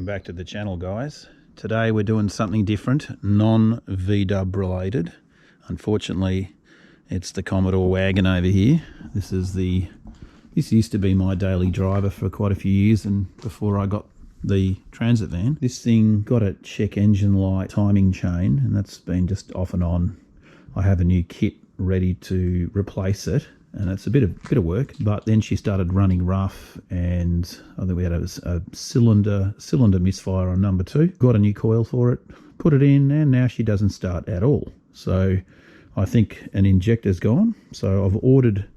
back to the channel, guys. Today we're doing something different, non-VW related. Unfortunately, it's the Commodore wagon over here. This used to be my daily driver for quite a few years, and before I got the transit van. This thing got a check engine light timing chain, and that's been just off and on. I have a new kit ready to replace it, and it's a bit of work. But then she started running rough, and I think we had a cylinder misfire on number 2. Got a new coil for it, put it in, and now she doesn't start at all. So I think an injector's gone. So I've ordered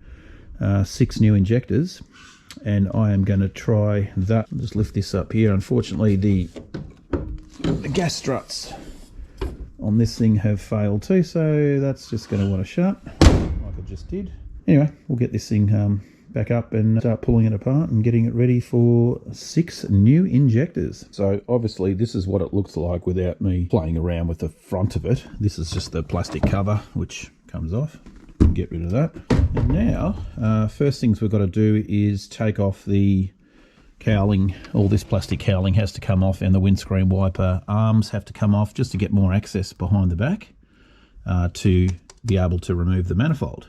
6 new injectors, and I am going to try that. I'll just lift this up here. Unfortunately, the gas struts on this thing have failed too, so that's just going to want to shut like I just did. Anyway, we'll get this thing back up and start pulling it apart and getting it ready for 6 new injectors. So obviously this is what it looks like without me playing around with the front of it. This is just the plastic cover which comes off. Get rid of that. And now first things we've got to do is take off the cowling. All this plastic cowling has to come off, and the windscreen wiper arms have to come off, just to get more access behind the back to be able to remove the manifold.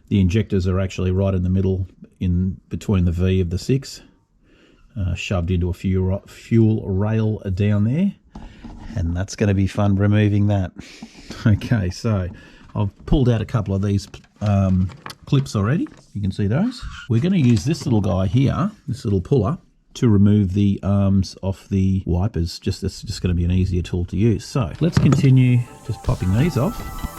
The injectors are actually right in the middle, in between the V of the 6, shoved into a fuel rail down there, and that's going to be fun removing that. Okay, so I've pulled out a couple of these clips already. You can see those. We're going to use this little guy here, this little puller, to remove the arms off the wipers. It's just going to be an easier tool to use. So let's continue just popping these off.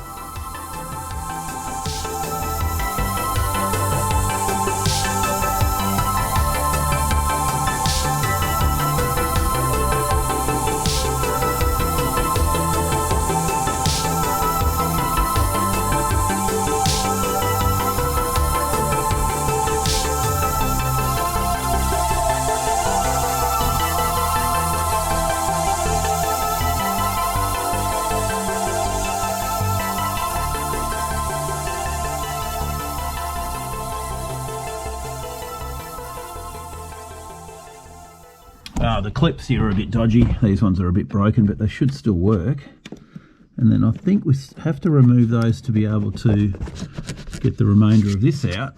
The clips here are a bit dodgy. These ones are a bit broken, but they should still work. And then I think we have to remove those to be able to get the remainder of this out.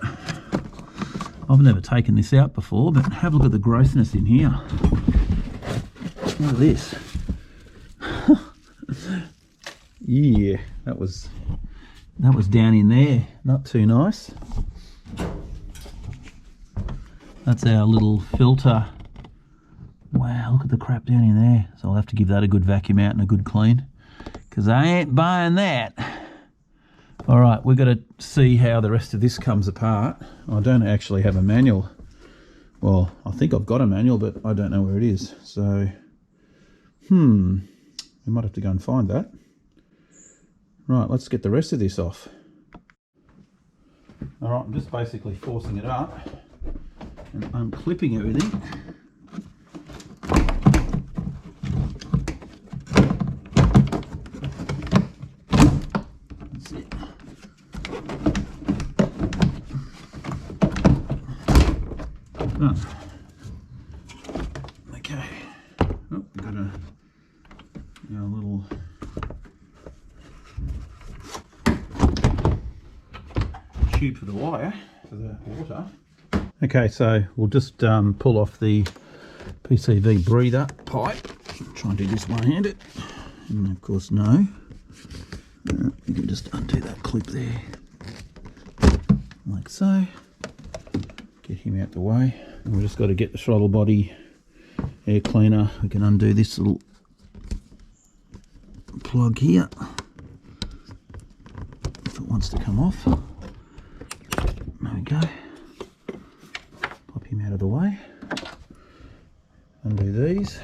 I've never taken this out before, but have a look at the grossness in here. Look at this. Yeah, that was down in there. Not too nice. That's our little filter. Wow, look at the crap down in there. So I'll have to give that a good vacuum out and a good clean, because I ain't buying that. All right, we've got to see how the rest of this comes apart. I don't actually have a manual. Well, I think I've got a manual, but I don't know where it is. So, we might have to go and find that. Right, let's get the rest of this off. All right, I'm just basically forcing it up and unclipping everything. Okay. Oh, we've got our little tube for the wire for the water. Okay, so we'll just pull off the PCV breather pipe. Try and do this one-handed, and of course no. You can just undo that clip there, like so. Get him out the way. And we've just got to get the throttle body air cleaner. We can undo this little plug here if it wants to come off. There we go. Pop him out of the way. Undo these.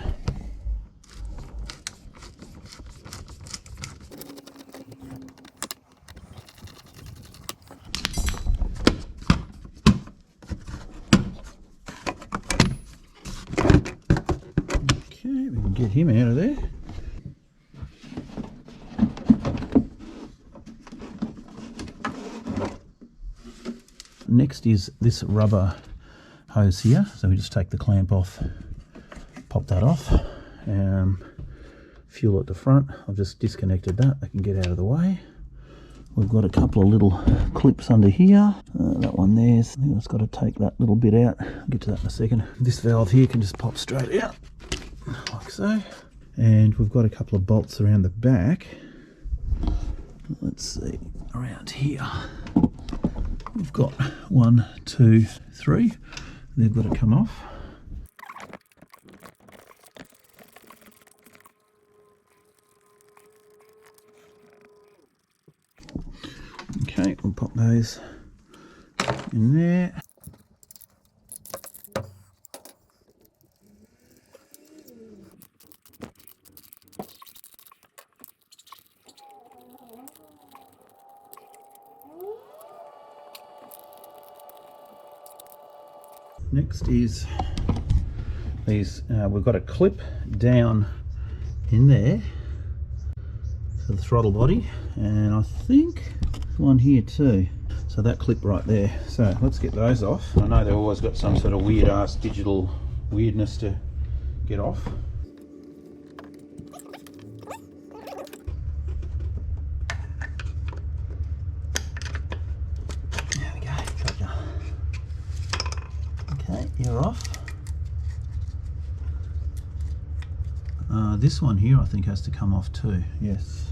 Get him out of there. Next is this rubber hose here. So we just take the clamp off pop that off. Fuel at the front, I've just disconnected that, can get out of the way. We've got a couple of little clips under here. That one there, so I think it's got to take that little bit out. I'll get to that in a second. This valve here can just pop straight out, like so. And we've got a couple of bolts around the back. Let's see, around here. We've got 1, 2, 3. They've got to come off. Okay, we'll pop those in there. Next is these, we've got a clip down in there for the throttle body, and I think one here too, so that clip right there. So let's get those off. I know they've always got some sort of weird ass digital weirdness to get off. There we go, gotcha. Okay, you're off. This one here I think has to come off too, yes.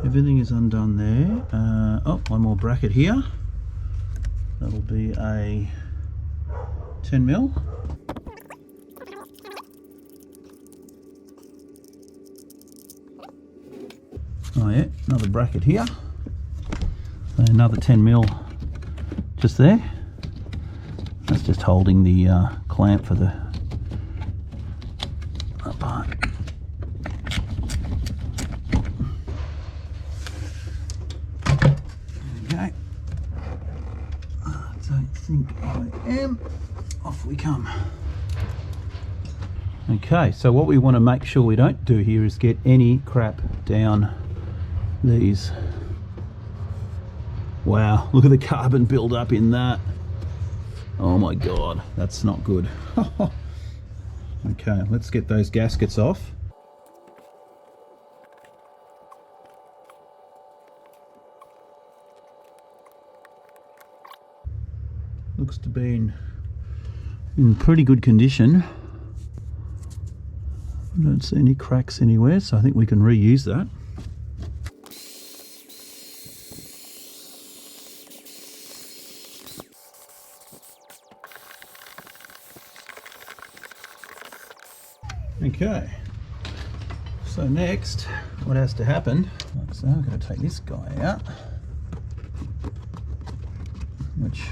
Everything is undone there. Oh, one more bracket here. That'll be a 10mm. Oh yeah, another bracket here. Another 10mm just there. That's just holding the clamp for the part. Okay. I don't think I am. Off we come. Okay, so what we want to make sure we don't do here is get any crap down these. Wow, look at the carbon build up in that. Oh my god, that's not good. Okay, let's get those gaskets off. Looks to be in pretty good condition. I don't see any cracks anywhere, so I think we can reuse that. Okay, so next what has to happen, like so, I'm going to take this guy out, which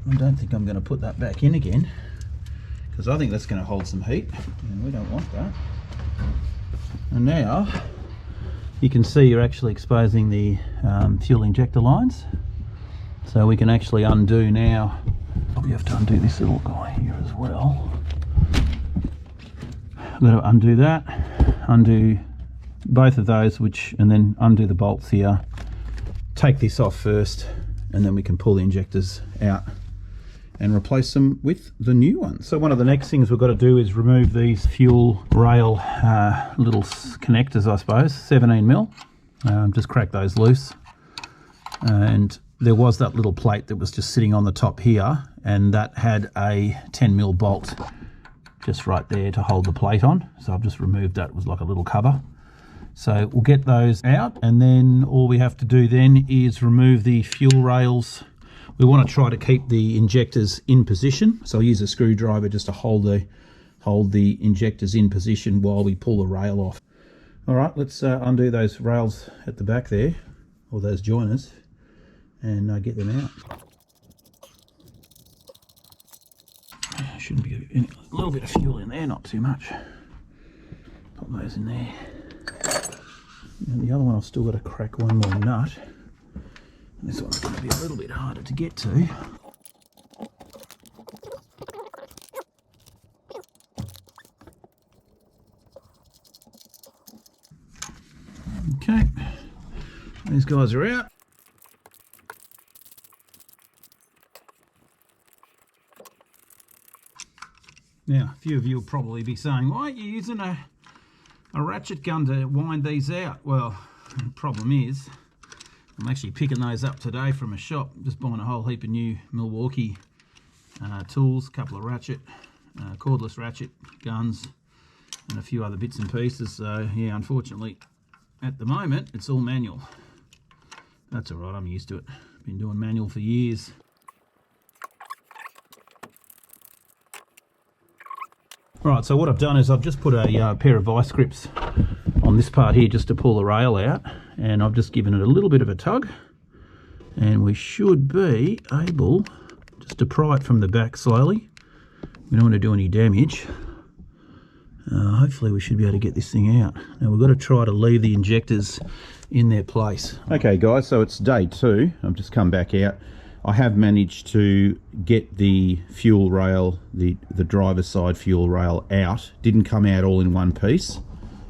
I don't think I'm going to put that back in again, because I think that's going to hold some heat and we don't want that. And now you can see you're actually exposing the fuel injector lines, so we can actually undo now. Probably have to undo this little guy here as well. I'm going to undo that, undo both of those, and then undo the bolts here. Take this off first, and then we can pull the injectors out and replace them with the new one. So one of the next things we've got to do is remove these fuel rail little connectors, I suppose, 17mm. Just crack those loose. And there was that little plate that was just sitting on the top here, and that had a 10mm bolt just right there to hold the plate on. So I've just removed that. It was like a little cover. So we'll get those out, and then all we have to do then is remove the fuel rails. We want to try to keep the injectors in position, so I'll use a screwdriver just to hold the injectors in position while we pull the rail off. All right, let's undo those rails at the back there, or those joiners, and get them out. Shouldn't be a little bit of fuel in there, not too much. Pop those in there. And the other one I've still got to crack one more nut. And this one's going to be a little bit harder to get to. Okay, these guys are out. Now, a few of you will probably be saying, why are you using a ratchet gun to wind these out? Well, the problem is, I'm actually picking those up today from a shop, just buying a whole heap of new Milwaukee tools, a couple of ratchet, cordless ratchet guns, and a few other bits and pieces. So yeah, unfortunately, at the moment, it's all manual. That's all right, I'm used to it. Been doing manual for years. Right, so what I've done is I've just put a pair of vice grips on this part here just to pull the rail out, and I've just given it a little bit of a tug, and we should be able just to pry it from the back slowly. We don't want to do any damage. Hopefully we should be able to get this thing out. Now we've got to try to leave the injectors in their place. Okay guys, so it's day 2. I've just come back out. I have managed to get the fuel rail, the driver's side fuel rail out. Didn't come out all in one piece,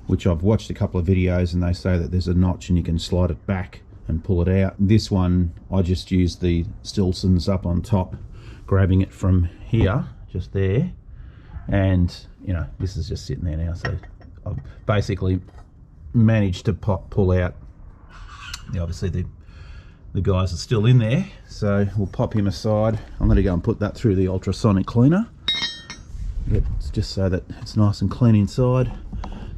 which I've watched a couple of videos and they say that there's a notch and you can slide it back and pull it out. This one, I just used the Stilsons up on top, grabbing it from here, just there. And, you know, this is just sitting there now. So I've basically managed to pull out, obviously the guys are still in there, so we'll pop him aside. I'm going to go and put that through the ultrasonic cleaner. It's just so that it's nice and clean inside.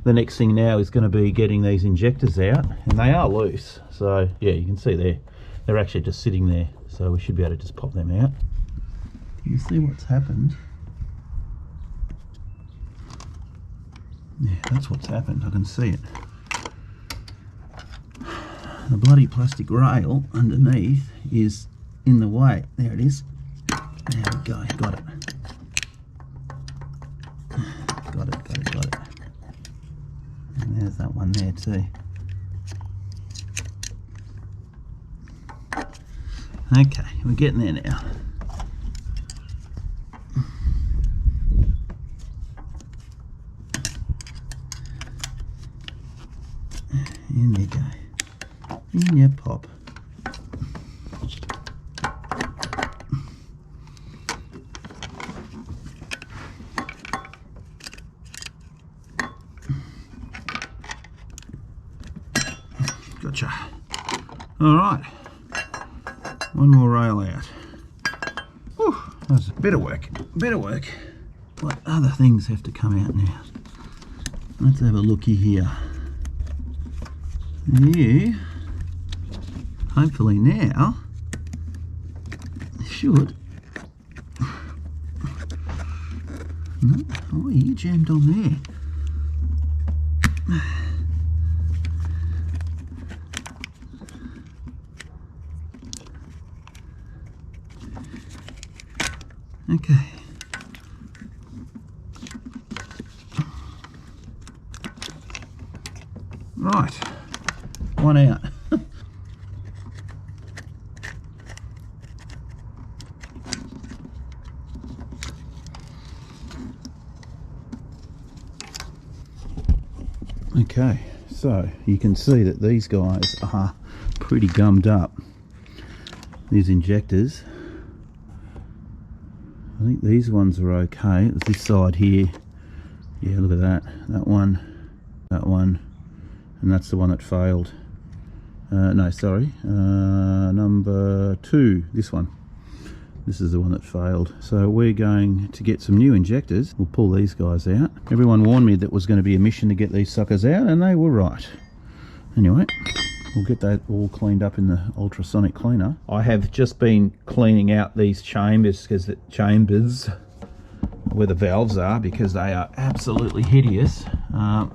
The next thing now is going to be getting these injectors out, and they are loose. So yeah, you can see they're actually just sitting there. So we should be able to just pop them out. Can you see what's happened? Yeah, that's what's happened. I can see it. The bloody plastic rail underneath is in the way. There it is. There we go. Got it. Got it. And there's that one there too. Okay, we're getting there now. In you go. In your pop. Gotcha. All right. One more rail out. Whew, that was a bit of work. What other things have to come out now? Let's have a looky here. You hopefully now should. No, oh, you jammed on there. Okay. Right. One out. Okay, so you can see that these guys are pretty gummed up. These injectors. I think these ones are okay. It's this side here. Yeah, look at that. That one, and that's the one that failed. No, sorry. Number 2, this one. This is the one that failed. So we're going to get some new injectors. We'll pull these guys out. Everyone warned me that was going to be a mission to get these suckers out, and they were right. Anyway, we'll get that all cleaned up in the ultrasonic cleaner. I have just been cleaning out these chambers, because the chambers where the valves are, because they are absolutely hideous. I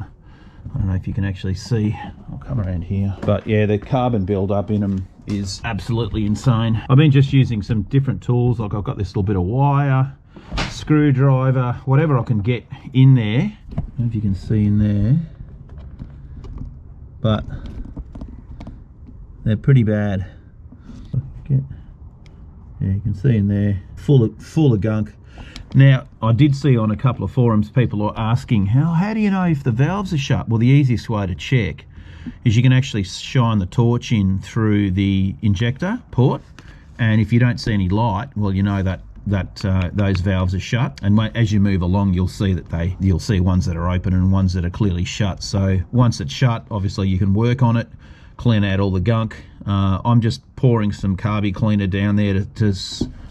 don't know if you can actually see. I'll come around here. But yeah, the carbon build-up in them is absolutely insane. I've been just using some different tools. Like I've got this little bit of wire, screwdriver, whatever I can get in there. I don't know if you can see in there, but they're pretty bad. Yeah, you can see in there, full of gunk. Now, I did see on a couple of forums people are asking, how do you know if the valves are shut? Well, the easiest way to check is you can actually shine the torch in through the injector port, and if you don't see any light, well, you know that that those valves are shut, and as you move along you'll see ones that are open and ones that are clearly shut. So once it's shut, obviously you can work on it, clean out all the gunk. I'm just pouring some carby cleaner down there to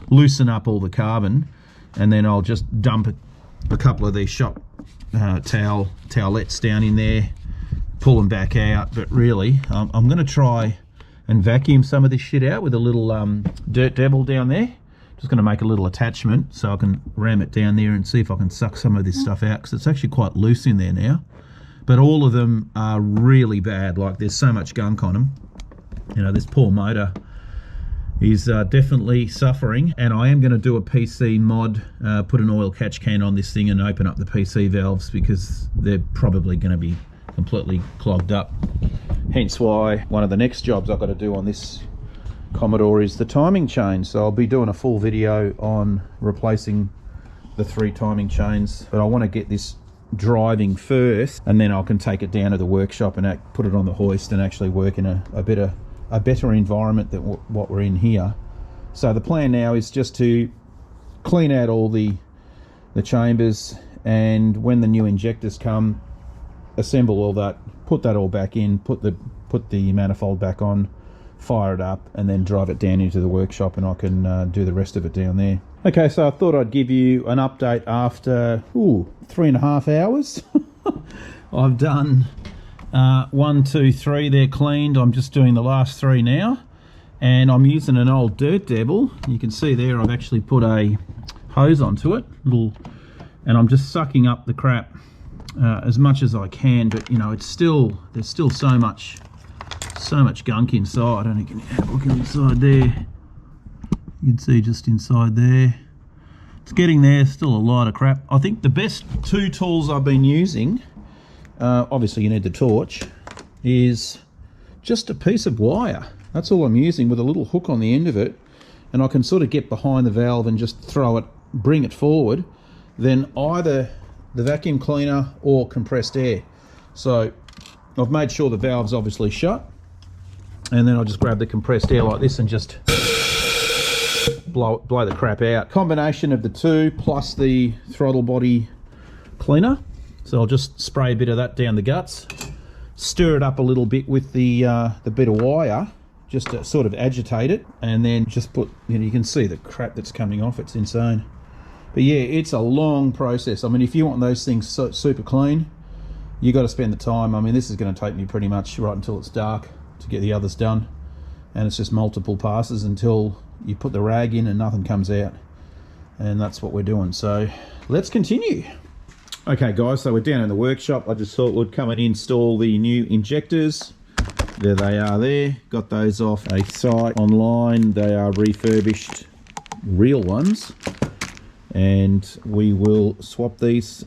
loosen up all the carbon, and then I'll just dump a couple of these shop towelettes down in there, pull them back out. But really I'm going to try and vacuum some of this shit out with a little dirt devil down there. Just going to make a little attachment so I can ram it down there and see if I can suck some of this stuff out, because it's actually quite loose in there now. But all of them are really bad. Like, there's so much gunk on them. You know, this poor motor is definitely suffering. And I am going to do a PC mod, put an oil catch can on this thing and open up the PC valves, because they're probably going to be completely clogged up. Hence why one of the next jobs I've got to do on this Commodore is the timing chain. So I'll be doing a full video on replacing the 3 timing chains, but I want to get this driving first, and then I can take it down to the workshop and put it on the hoist and actually work in a better environment than what we're in here. So the plan now is just to clean out all the chambers, and when the new injectors come, assemble all that, put that all back in, put the manifold back on, fire it up, and then drive it down into the workshop, and I can do the rest of it down there. Okay, so I thought I'd give you an update after 3.5 hours. I've done 1, 2, 3 they're cleaned. I'm just doing the last 3 now, and I'm using an old dirt devil. You can see there I've actually put a hose onto it, and I'm just sucking up the crap as much as I can. But you know, there's still so much gunk inside. I don't know if you can have a look inside there. You can see just inside there. It's getting there, still a lot of crap. I think the best 2 tools I've been using, obviously you need the torch, is just a piece of wire. That's all I'm using, with a little hook on the end of it, and I can sort of get behind the valve and just bring it forward, then either the vacuum cleaner or compressed air. So I've made sure the valve's obviously shut, and then I'll just grab the compressed air like this and just blow the crap out. Combination of the 2 plus the throttle body cleaner. So I'll just spray a bit of that down the guts, stir it up a little bit with the bit of wire, just to sort of agitate it, and then just put, you know, you can see the crap that's coming off. It's insane. But yeah, it's a long process. I mean, if you want those things super clean, you got to spend the time. I mean, this is going to take me pretty much right until it's dark to get the others done, and it's just multiple passes until you put the rag in and nothing comes out, and that's what we're doing. So let's continue. Okay guys, so we're down in the workshop. I just thought we'd come and install the new injectors. There they are there. Got those off a site online. They are refurbished real ones, and we will swap these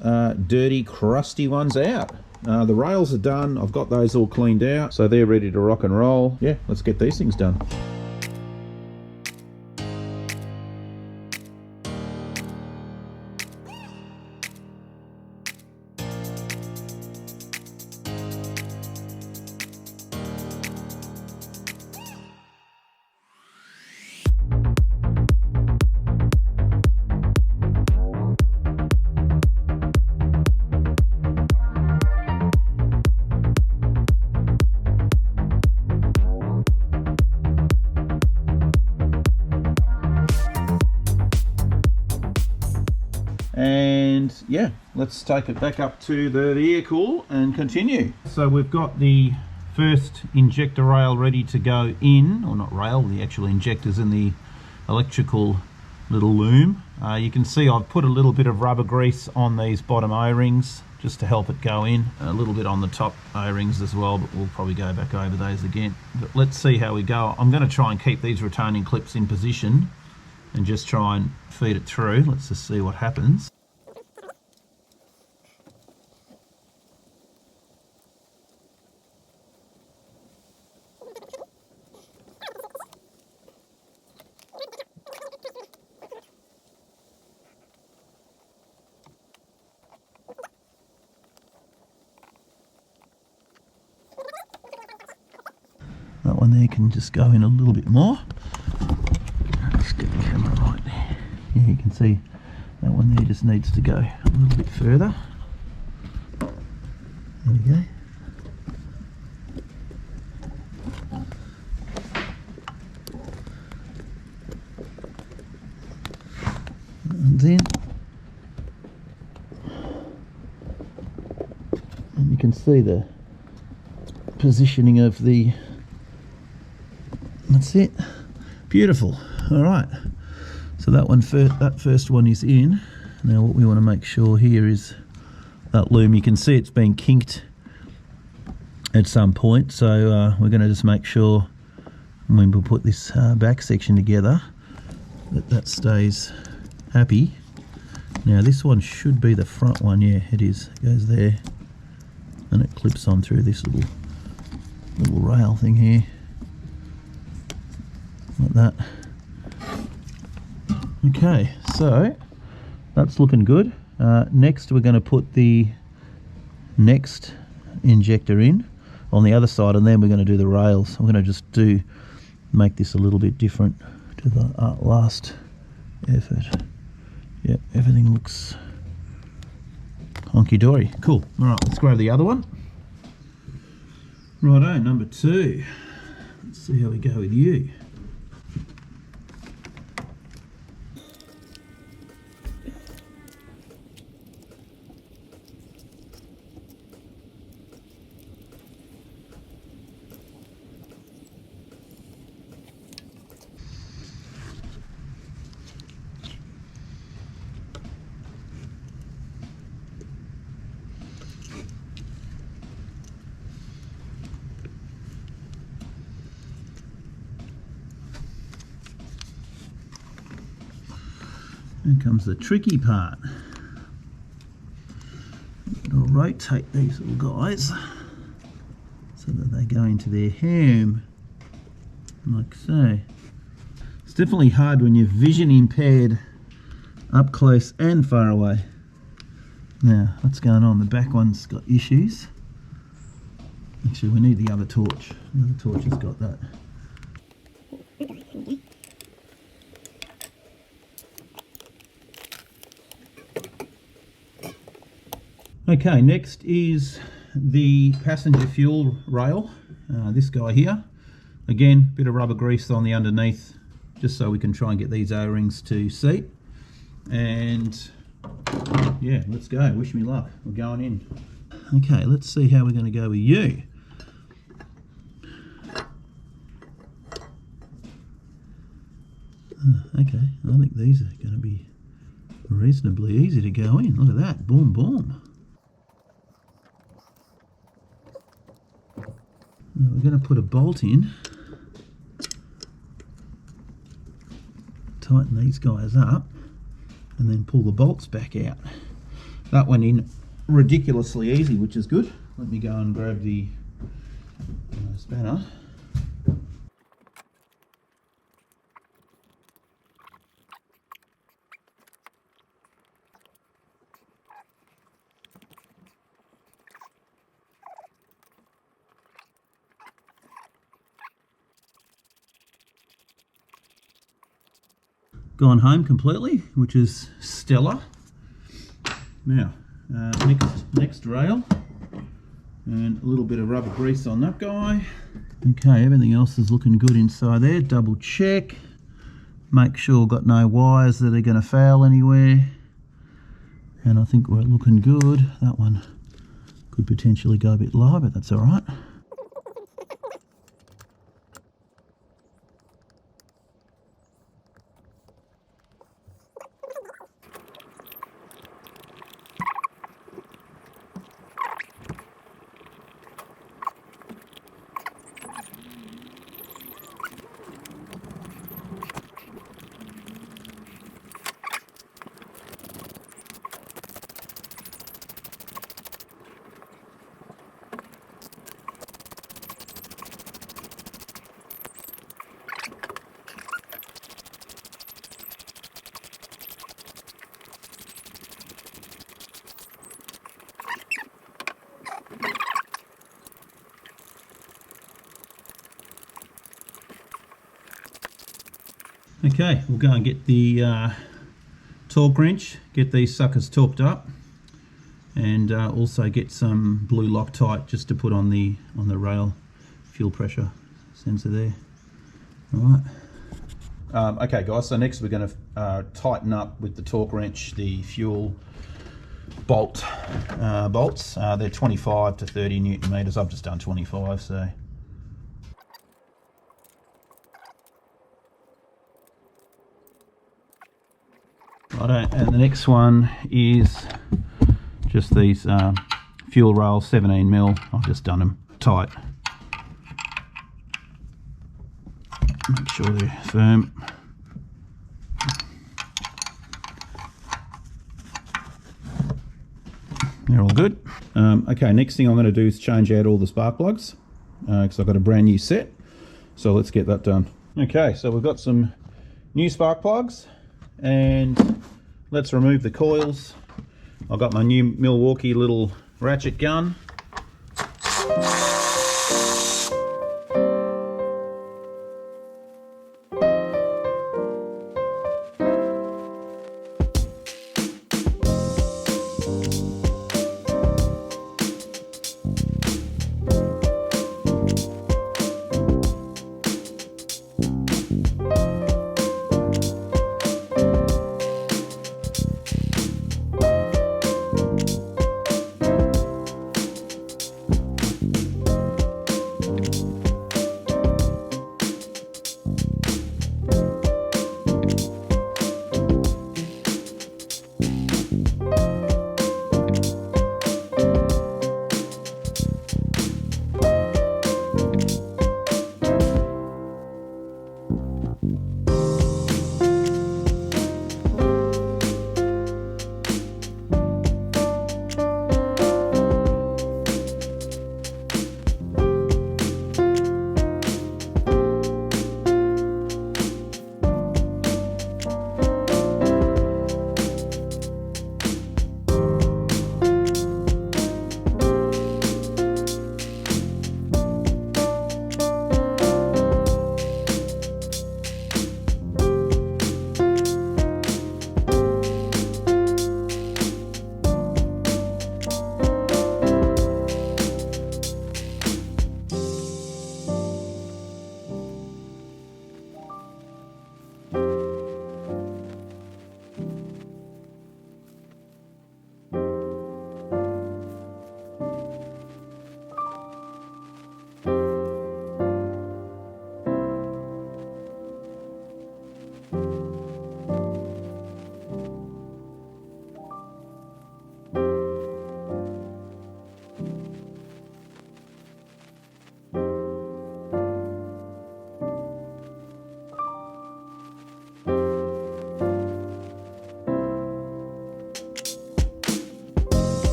dirty, crusty ones out. The rails are done. I've got those all cleaned out, so they're ready to rock and roll. Yeah, let's get these things done. And yeah, let's take it back up to the vehicle and continue. So we've got the first injector rail ready to go in, or not rail, the actual injectors in the electrical little loom. You can see I've put a little bit of rubber grease on these bottom O-rings just to help it go in, a little bit on the top O-rings as well, but we'll probably go back over those again. But let's see how we go. I'm going to try and keep these retaining clips in position and just try and feed it through. Let's just see what happens. That one there can just go in a little bit more. Let's get the camera right there. Yeah, you can see that one there just needs to go a little bit further. There we go. And then, and you can see the positioning of the, that's it, beautiful. All right, so that one that first one is in. Now what we want to make sure here is that loom, you can see it's been kinked at some point, so we're going to just make sure when we put this back section together that stays happy. Now this one should be the front one. Yeah, it is. It goes there and it clips on through this little rail thing here, like that. Okay, so that's looking good. Next we're going to put the next injector in on the other side, and then we're going to do the rails. I'm going to just make this a little bit different to the last effort. Yeah, everything looks honky-dory. Cool. All right, let's grab the other one. Righto, number 2. Let's see how we go with you. Here comes the tricky part. I'll rotate these little guys so that they go into their ham, like so. It's definitely hard when you're vision impaired up close and far away. Now, what's going on? The back one's got issues. Actually, we need the other torch. The other torch has got that. Okay, next is the passenger fuel rail, this guy here. Again, bit of rubber grease on the underneath, just so we can try and get these O-rings to seat. And yeah, let's go. Wish me luck. We're going in. Okay, let's see how we're going to go with you. Okay, I think these are going to be reasonably easy to go in. Look at that. Boom, boom. Now we're going to put a bolt in, tighten these guys up, and then pull the bolts back out. That went in ridiculously easy, which is good. Let me go and grab the spanner. Gone home completely, which is stellar. Now, next rail, and a little bit of rubber grease on that guy. Okay, everything else is looking good inside there. Double check, make sure we've got no wires that are going to foul anywhere. And I think we're looking good. That one could potentially go a bit lower, but that's all right. Okay, we'll go and get the torque wrench, get these suckers torqued up, and also get some blue Loctite just to put on the rail fuel pressure sensor there. All right. Okay guys, so next we're going to tighten up with the torque wrench the fuel bolts. They're 25 to 30 Newton meters. I've just done 25, so. Righto, and the next one is just these fuel rails, 17mm. I've just done them tight. Make sure they're firm. They're all good. Okay, next thing I'm going to do is change out all the spark plugs because I've got a brand new set. So let's get that done. Okay, so we've got some new spark plugs, and let's remove the coils. I've got my new Milwaukee little ratchet gun.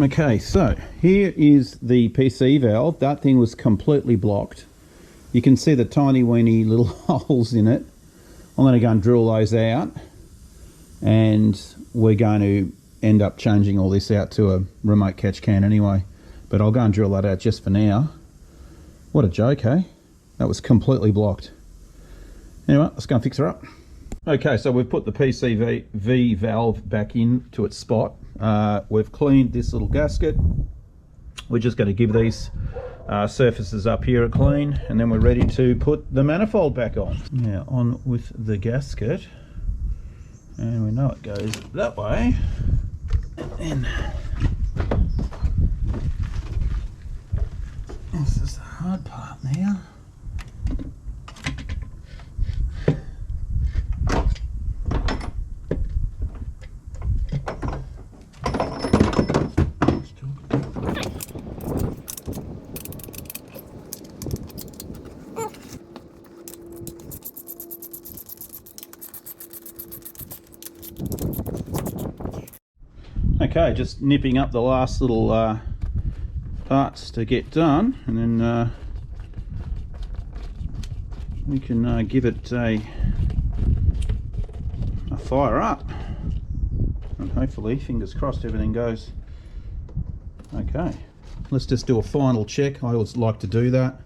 Okay, so here is the PC valve. That thing was completely blocked. You can see the tiny weeny little holes in it. I'm going to go and drill those out, and we're going to end up changing all this out to a remote catch can anyway. But I'll go and drill that out just for now. What a joke, eh? That was completely blocked. Anyway, let's go and fix her up. Okay, so we've put the PCV valve back into its spot. We've cleaned this little gasket. We're just going to give these surfaces up here a clean, and then we're ready to put the manifold back on. Now on with the gasket, and we know it goes that way. And this is the hard part now. Okay, just nipping up the last little parts to get done, and then we can give it a fire up, and hopefully, fingers crossed, everything goes okay. Okay, let's just do a final check. I always like to do that.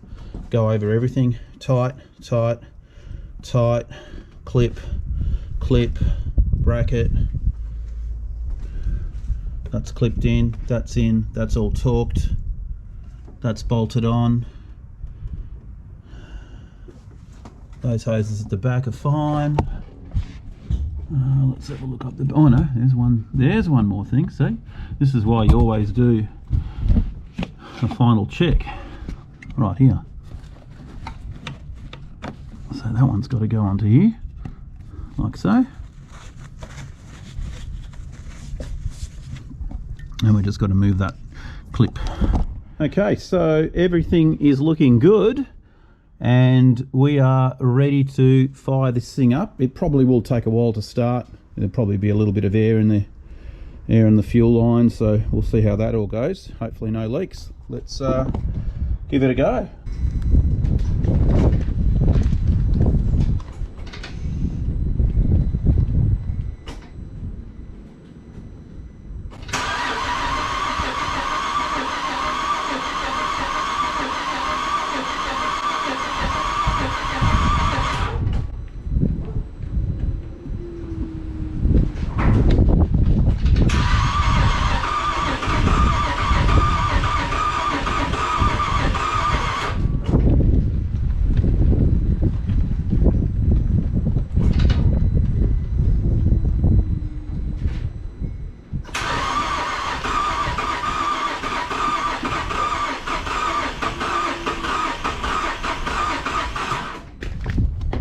Go over everything. Tight, tight, tight, clip, clip, bracket. That's clipped in, that's all torqued, that's bolted on. Those hoses at the back are fine. Let's have a look up the, oh no, there's one more thing. See, this is why you always do a final check right here. So that one's got to go onto here, like so. And we just got to move that clip. Okay, so everything is looking good and we are ready to fire this thing up. It probably will take a while to start. There'll probably be a little bit of air in the fuel line, so we'll see how that all goes. Hopefully no leaks. Let's give it a go.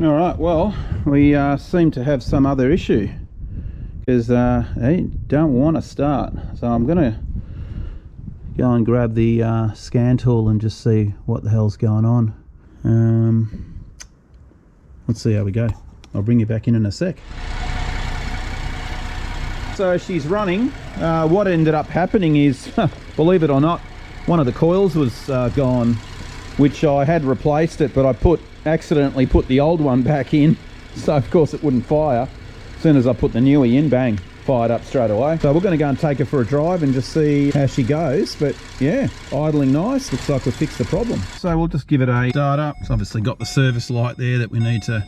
All right, well, we seem to have some other issue because they don't want to start. So I'm going to go and grab the scan tool and just see what the hell's going on. Let's see how we go. I'll bring you back in a sec. So she's running. What ended up happening is, believe it or not, one of the coils was gone, which I had replaced it, but I accidentally put the old one back in, so of course it wouldn't fire. As soon as I put the newie in, bang, fired up straight away. So we're going to go and take her for a drive and just see how she goes. But yeah, idling nice. Looks like we fixed the problem. So we'll just give it a start up. It's obviously got the service light there that we need to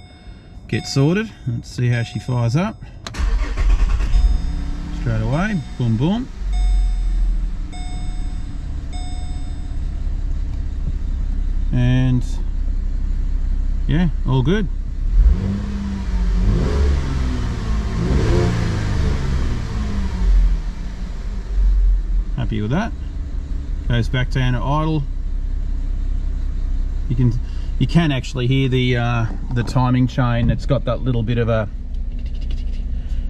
get sorted. Let's see how she fires up. Straight away, boom boom. And yeah, all good. Happy with that. Goes back down to idle. You can actually hear the timing chain. It's got that little bit of a,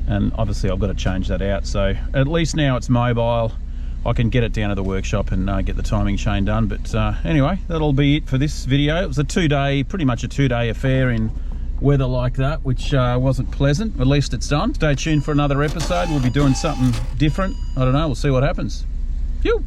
and obviously I've got to change that out. So at least now it's mobile. I can get it down to the workshop and get the timing chain done. But anyway, that'll be it for this video. It was a pretty much a two-day affair in weather like that, which wasn't pleasant. At least it's done. Stay tuned for another episode. We'll be doing something different. I don't know, we'll see what happens. Phew.